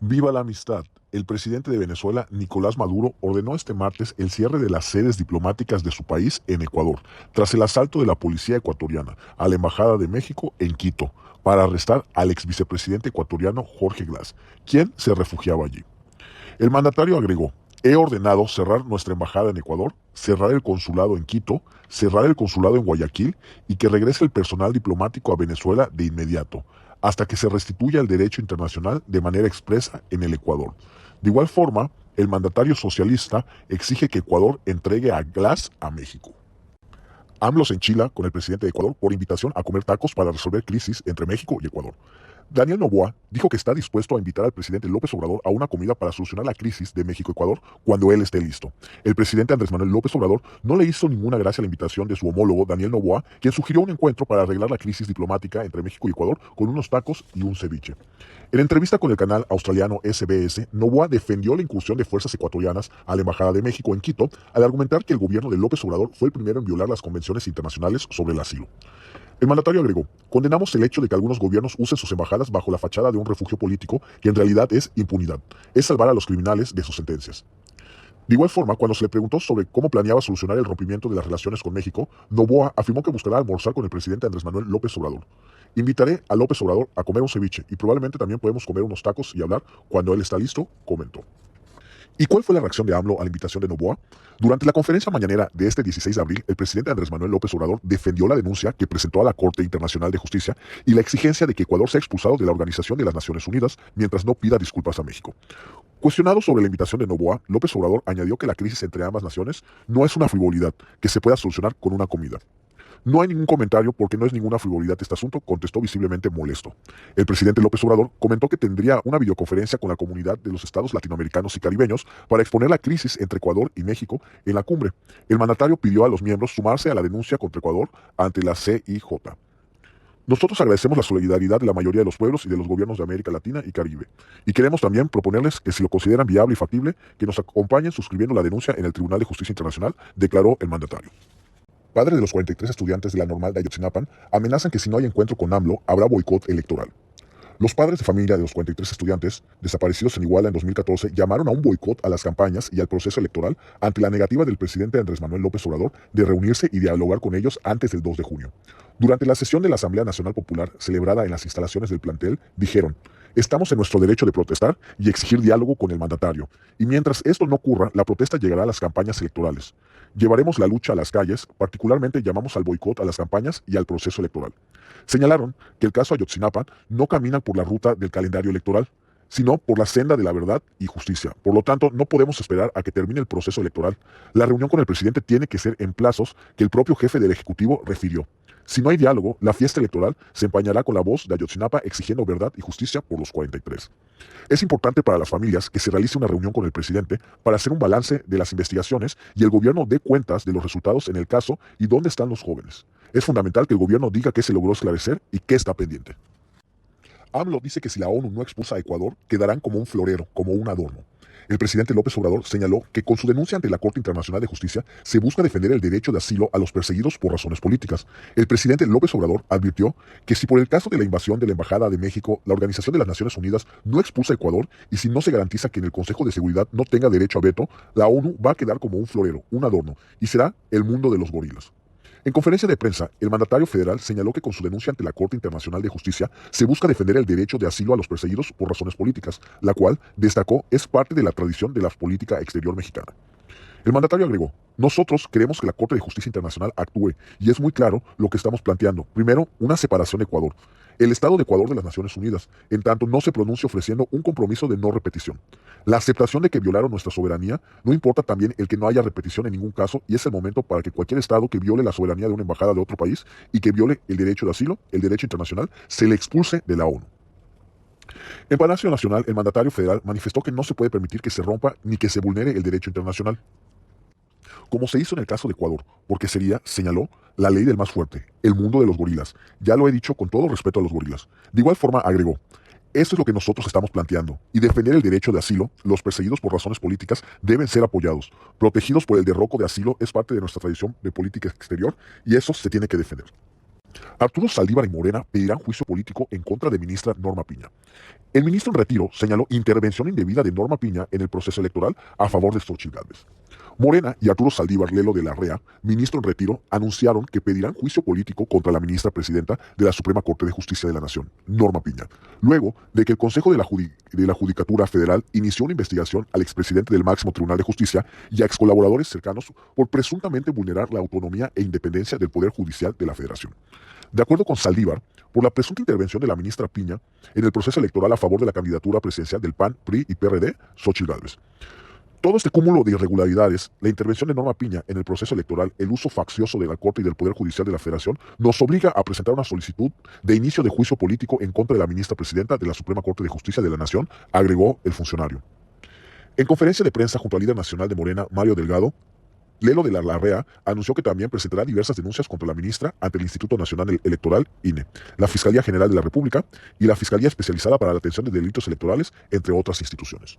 Viva la amistad. El presidente de Venezuela, Nicolás Maduro, ordenó este martes el cierre de las sedes diplomáticas de su país en Ecuador, tras el asalto de la policía ecuatoriana a la Embajada de México en Quito, para arrestar al ex vicepresidente ecuatoriano Jorge Glass, quien se refugiaba allí. El mandatario agregó: he ordenado cerrar nuestra embajada en Ecuador, cerrar el consulado en Quito, cerrar el consulado en Guayaquil y que regrese el personal diplomático a Venezuela de inmediato, hasta que se restituya el derecho internacional de manera expresa en el Ecuador. De igual forma, el mandatario socialista exige que Ecuador entregue a Glass a México. AMLO se enchila con el presidente de Ecuador por invitación a comer tacos para resolver crisis entre México y Ecuador. Daniel Noboa dijo que está dispuesto a invitar al presidente López Obrador a una comida para solucionar la crisis de México-Ecuador cuando él esté listo. El presidente Andrés Manuel López Obrador no le hizo ninguna gracia a la invitación de su homólogo Daniel Noboa, quien sugirió un encuentro para arreglar la crisis diplomática entre México y Ecuador con unos tacos y un ceviche. En entrevista con el canal australiano SBS, Noboa defendió la incursión de fuerzas ecuatorianas a la Embajada de México en Quito al argumentar que el gobierno de López Obrador fue el primero en violar las convenciones internacionales sobre el asilo. El mandatario agregó: condenamos el hecho de que algunos gobiernos usen sus embajadas bajo la fachada de un refugio político que en realidad es impunidad, es salvar a los criminales de sus sentencias. De igual forma, cuando se le preguntó sobre cómo planeaba solucionar el rompimiento de las relaciones con México, Noboa afirmó que buscará almorzar con el presidente Andrés Manuel López Obrador. Invitaré a López Obrador a comer un ceviche y probablemente también podemos comer unos tacos y hablar cuando él está listo, comentó. ¿Y cuál fue la reacción de AMLO a la invitación de Noboa? Durante la conferencia mañanera de este 16 de abril, el presidente Andrés Manuel López Obrador defendió la denuncia que presentó a la Corte Internacional de Justicia y la exigencia de que Ecuador sea expulsado de la Organización de las Naciones Unidas mientras no pida disculpas a México. Cuestionado sobre la invitación de Noboa, López Obrador añadió que la crisis entre ambas naciones no es una frivolidad que se pueda solucionar con una comida. No hay ningún comentario porque no es ninguna frivolidad este asunto, contestó visiblemente molesto. El presidente López Obrador comentó que tendría una videoconferencia con la comunidad de los estados latinoamericanos y caribeños para exponer la crisis entre Ecuador y México en la cumbre. El mandatario pidió a los miembros sumarse a la denuncia contra Ecuador ante la CIJ. Nosotros agradecemos la solidaridad de la mayoría de los pueblos y de los gobiernos de América Latina y Caribe. Y queremos también proponerles que si lo consideran viable y factible, que nos acompañen suscribiendo la denuncia en el Tribunal de Justicia Internacional, declaró el mandatario. Padres de los 43 estudiantes de la Normal de Ayotzinapa amenazan que si no hay encuentro con AMLO, habrá boicot electoral. Los padres de familia de los 43 estudiantes desaparecidos en Iguala en 2014 llamaron a un boicot a las campañas y al proceso electoral ante la negativa del presidente Andrés Manuel López Obrador de reunirse y dialogar con ellos antes del 2 de junio. Durante la sesión de la Asamblea Nacional Popular celebrada en las instalaciones del plantel, dijeron: estamos en nuestro derecho de protestar y exigir diálogo con el mandatario, y mientras esto no ocurra, la protesta llegará a las campañas electorales. Llevaremos la lucha a las calles, particularmente llamamos al boicot a las campañas y al proceso electoral. Señalaron que el caso Ayotzinapa no camina por la ruta del calendario electoral, sino por la senda de la verdad y justicia. Por lo tanto, no podemos esperar a que termine el proceso electoral. La reunión con el presidente tiene que ser en plazos que el propio jefe del Ejecutivo refirió. Si no hay diálogo, la fiesta electoral se empañará con la voz de Ayotzinapa exigiendo verdad y justicia por los 43. Es importante para las familias que se realice una reunión con el presidente para hacer un balance de las investigaciones y el gobierno dé cuentas de los resultados en el caso y dónde están los jóvenes. Es fundamental que el gobierno diga qué se logró esclarecer y qué está pendiente. AMLO dice que si la ONU no expulsa a Ecuador, quedarán como un florero, como un adorno. El presidente López Obrador señaló que con su denuncia ante la Corte Internacional de Justicia se busca defender el derecho de asilo a los perseguidos por razones políticas. El presidente López Obrador advirtió que si por el caso de la invasión de la Embajada de México, la Organización de las Naciones Unidas no expulsa a Ecuador y si no se garantiza que en el Consejo de Seguridad no tenga derecho a veto, la ONU va a quedar como un florero, un adorno, y será el mundo de los gorilas. En conferencia de prensa, el mandatario federal señaló que con su denuncia ante la Corte Internacional de Justicia se busca defender el derecho de asilo a los perseguidos por razones políticas, la cual, destacó, es parte de la tradición de la política exterior mexicana. El mandatario agregó: nosotros queremos que la Corte de Justicia Internacional actúe, y es muy claro lo que estamos planteando. Primero, una separación de Ecuador. El Estado de Ecuador de las Naciones Unidas, en tanto no se pronuncie ofreciendo un compromiso de no repetición. La aceptación de que violaron nuestra soberanía, no importa también el que no haya repetición en ningún caso, y es el momento para que cualquier Estado que viole la soberanía de una embajada de otro país y que viole el derecho de asilo, el derecho internacional, se le expulse de la ONU. En Palacio Nacional, el mandatario federal manifestó que no se puede permitir que se rompa ni que se vulnere el derecho internacional, como se hizo en el caso de Ecuador, porque sería, señaló, la ley del más fuerte, el mundo de los gorilas. Ya lo he dicho con todo respeto a los gorilas. De igual forma, agregó: esto es lo que nosotros estamos planteando, y defender el derecho de asilo, los perseguidos por razones políticas deben ser apoyados. Protegidos por el derroco de asilo es parte de nuestra tradición de política exterior, y eso se tiene que defender. Arturo Saldívar y Morena pedirán juicio político en contra de ministra Norma Piña. El ministro en retiro señaló intervención indebida de Norma Piña en el proceso electoral a favor de Xóchitl Gálvez. Morena y Arturo Saldívar Lelo de la REA, ministro en retiro, anunciaron que pedirán juicio político contra la ministra presidenta de la Suprema Corte de Justicia de la Nación, Norma Piña, luego de que el Consejo de la Judicatura Federal inició una investigación al expresidente del máximo Tribunal de Justicia y a ex colaboradores cercanos por presuntamente vulnerar la autonomía e independencia del Poder Judicial de la Federación. De acuerdo con Saldívar, por la presunta intervención de la ministra Piña en el proceso electoral a favor de la candidatura presidencial del PAN, PRI y PRD, Xóchitl Gálvez. Todo este cúmulo de irregularidades, la intervención de Norma Piña en el proceso electoral, el uso faccioso de la Corte y del Poder Judicial de la Federación, nos obliga a presentar una solicitud de inicio de juicio político en contra de la ministra presidenta de la Suprema Corte de Justicia de la Nación, agregó el funcionario. En conferencia de prensa junto al líder nacional de Morena, Mario Delgado, Lelo de la Larrea anunció que también presentará diversas denuncias contra la ministra ante el Instituto Nacional Electoral, INE, la Fiscalía General de la República y la Fiscalía Especializada para la Atención de Delitos Electorales, entre otras instituciones.